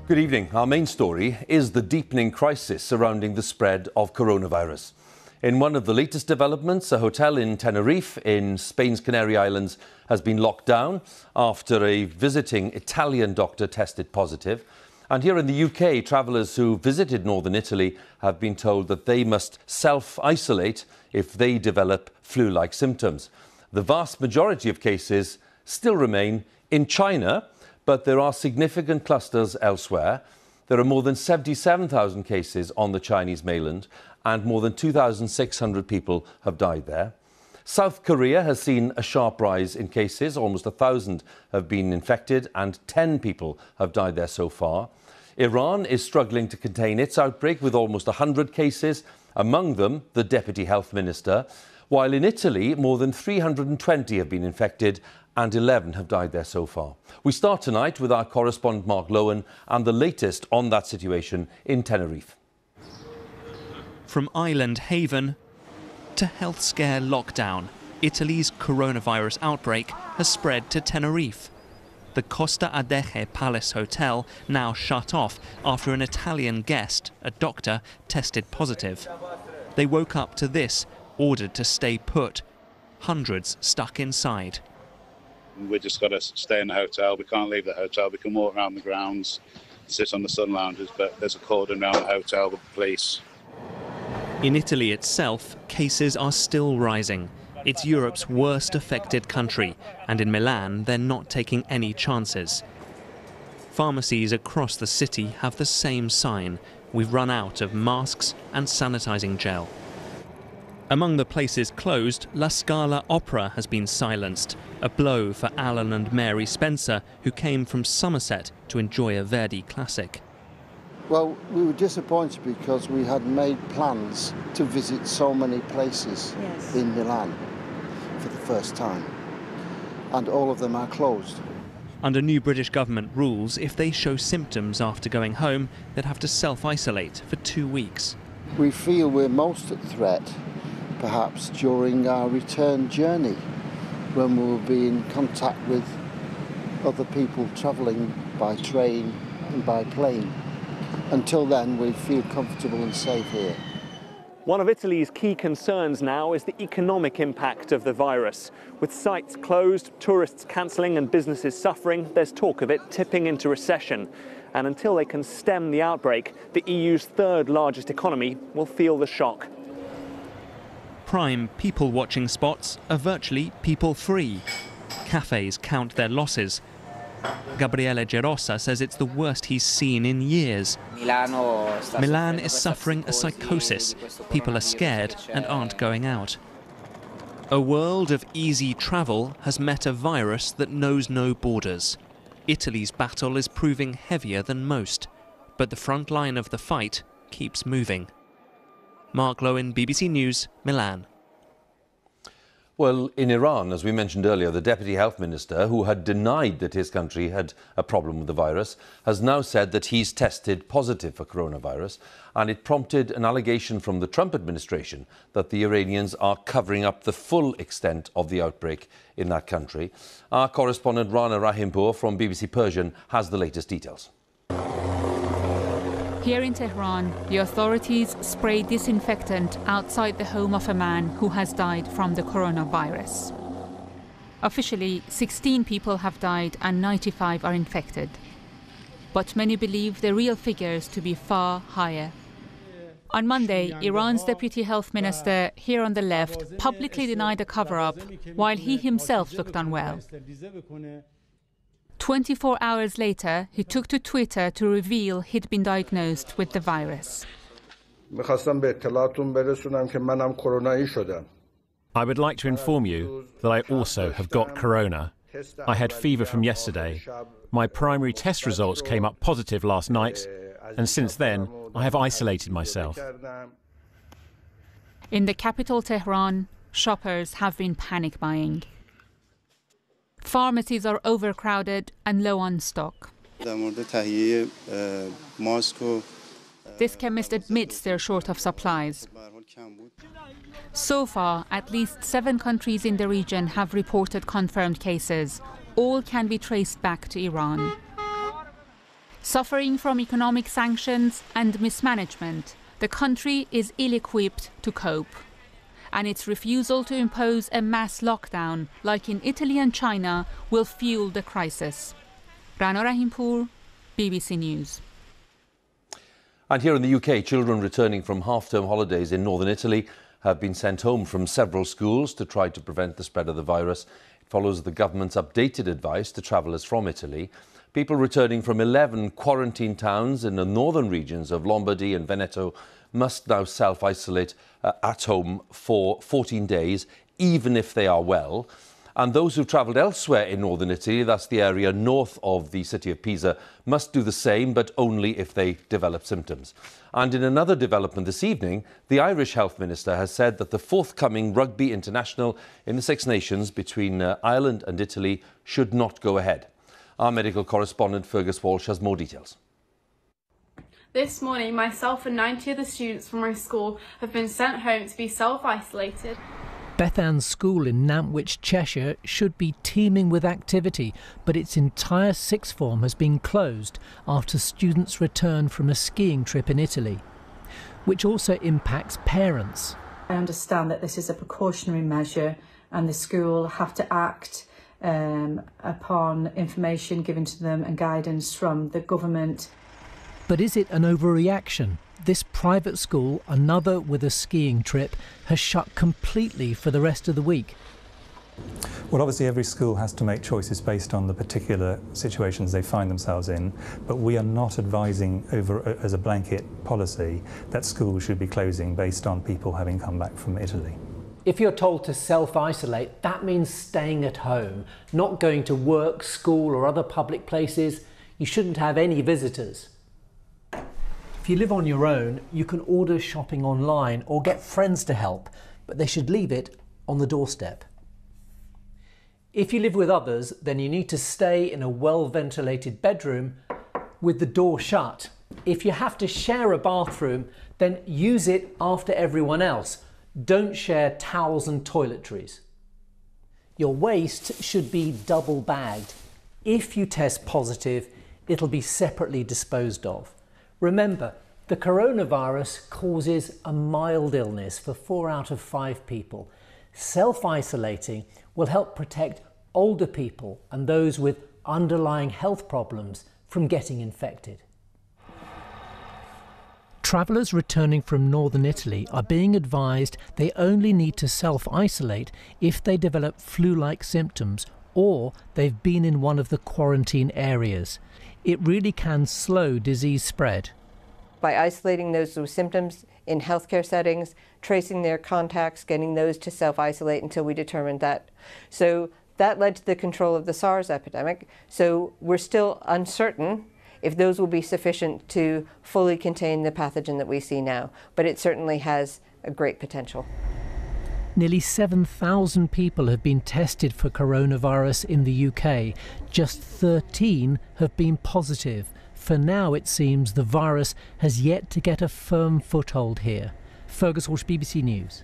Good evening. Our main story is the deepening crisis surrounding the spread of coronavirus. In one of the latest developments, a hotel in Tenerife in Spain's Canary Islands has been locked down after a visiting Italian doctor tested positive. And here in the UK, travellers who visited northern Italy have been told that they must self-isolate if they develop flu-like symptoms. The vast majority of cases still remain in China, but there are significant clusters elsewhere. There are more than 77,000 cases on the Chinese mainland and more than 2,600 people have died there. South Korea has seen a sharp rise in cases. Almost 1,000 have been infected and 10 people have died there so far. Iran is struggling to contain its outbreak with almost 100 cases, among them the Deputy Health Minister, while in Italy more than 320 have been infected and 11 have died there so far. We start tonight with our correspondent Mark Lowen and the latest on that situation in Tenerife. From island haven to health scare lockdown, Italy's coronavirus outbreak has spread to Tenerife. The Costa Adige Palace Hotel now shut off after an Italian guest, a doctor, tested positive. They woke up to this, ordered to stay put. Hundreds stuck inside. We just got to stay in the hotel. We can't leave the hotel. We can walk around the grounds, sit on the sun lounges, but there's a cordon around the hotel with the police. In Italy itself, cases are still rising. It's Europe's worst affected country, and in Milan, they're not taking any chances. Pharmacies across the city have the same sign. We've run out of masks and sanitizing gel. Among the places closed, La Scala Opera has been silenced, a blow for Alan and Mary Spencer, who came from Somerset to enjoy a Verdi classic. Well, we were disappointed because we had made plans to visit so many places in Milan for the first time, and all of them are closed. Under new British government rules, if they show symptoms after going home, they'd have to self-isolate for 2 weeks. We feel we're most at threat perhaps during our return journey, when we will be in contact with other people travelling by train and by plane. Until then, we feel comfortable and safe here. One of Italy's key concerns now is the economic impact of the virus. With sites closed, tourists cancelling and businesses suffering, there's talk of it tipping into recession. And until they can stem the outbreak, the EU's third largest economy will feel the shock. Prime people-watching spots are virtually people-free. Cafes count their losses. Gabriele Gerosa says it's the worst he's seen in years. Milan is suffering a psychosis. People are scared and aren't going out. A world of easy travel has met a virus that knows no borders. Italy's battle is proving heavier than most, but the front line of the fight keeps moving. Mark Lowen, BBC News, Milan. Well, in Iran, as we mentioned earlier, the Deputy Health Minister, who had denied that his country had a problem with the virus, has now said that he's tested positive for coronavirus, and it prompted an allegation from the Trump administration that the Iranians are covering up the full extent of the outbreak in that country. Our correspondent Rana Rahimpour from BBC Persian has the latest details. Here in Tehran, the authorities spray disinfectant outside the home of a man who has died from the coronavirus. Officially, 16 people have died and 95 are infected. But many believe the real figures to be far higher. On Monday, Iran's Deputy Health Minister, here on the left, publicly denied a cover-up, while he himself looked unwell. 24 hours later, he took to Twitter to reveal he'd been diagnosed with the virus. I would like to inform you that I also have got corona. I had fever from yesterday. My primary test results came up positive last night, and since then I have isolated myself. In the capital Tehran, shoppers have been panic buying. Pharmacies are overcrowded and low on stock. This chemist admits they're short of supplies. So far, at least 7 countries in the region have reported confirmed cases. All can be traced back to Iran. Suffering from economic sanctions and mismanagement, the country is ill-equipped to cope. And its refusal to impose a mass lockdown, like in Italy and China, will fuel the crisis. Rana Rahimpour, BBC News. And here in the UK, children returning from half-term holidays in northern Italy have been sent home from several schools to try to prevent the spread of the virus. It follows the government's updated advice to travellers from Italy. People returning from 11 quarantine towns in the northern regions of Lombardy and Veneto must now self-isolate at home for 14 days, even if they are well. And those who've travelled elsewhere in northern Italy, that's the area north of the city of Pisa, must do the same, but only if they develop symptoms. And in another development this evening, the Irish Health Minister has said that the forthcoming rugby international in the Six Nations between Ireland and Italy should not go ahead. Our medical correspondent Fergus Walsh has more details. This morning, myself and 90 other students from my school have been sent home to be self-isolated. Beth Ann's school in Nantwich, Cheshire should be teeming with activity, but its entire sixth form has been closed after students return from a skiing trip in Italy, which also impacts parents. I understand that this is a precautionary measure and the school have to act upon information given to them and guidance from the government. But is it an overreaction? This private school, another with a skiing trip, has shut completely for the rest of the week. Well, obviously every school has to make choices based on the particular situations they find themselves in, but we are not advising as a blanket policy that schools should be closing based on people having come back from Italy. If you're told to self-isolate, that means staying at home, not going to work, school or other public places. You shouldn't have any visitors. If you live on your own, you can order shopping online or get friends to help, but they should leave it on the doorstep. If you live with others, then you need to stay in a well-ventilated bedroom with the door shut. If you have to share a bathroom, then use it after everyone else. Don't share towels and toiletries. Your waste should be double bagged. If you test positive, it'll be separately disposed of. Remember, the coronavirus causes a mild illness for 4 out of 5 people. Self-isolating will help protect older people and those with underlying health problems from getting infected. Travellers returning from northern Italy are being advised they only need to self-isolate if they develop flu-like symptoms or they've been in one of the quarantine areas. It really can slow disease spread. By isolating those with symptoms in healthcare settings, tracing their contacts, getting those to self-isolate until we determined that. So that led to the control of the SARS epidemic. So we're still uncertain if those will be sufficient to fully contain the pathogen that we see now, but it certainly has a great potential. Nearly 7,000 people have been tested for coronavirus in the UK. Just 13 have been positive. For now, it seems the virus has yet to get a firm foothold here. Fergus Walsh, BBC News.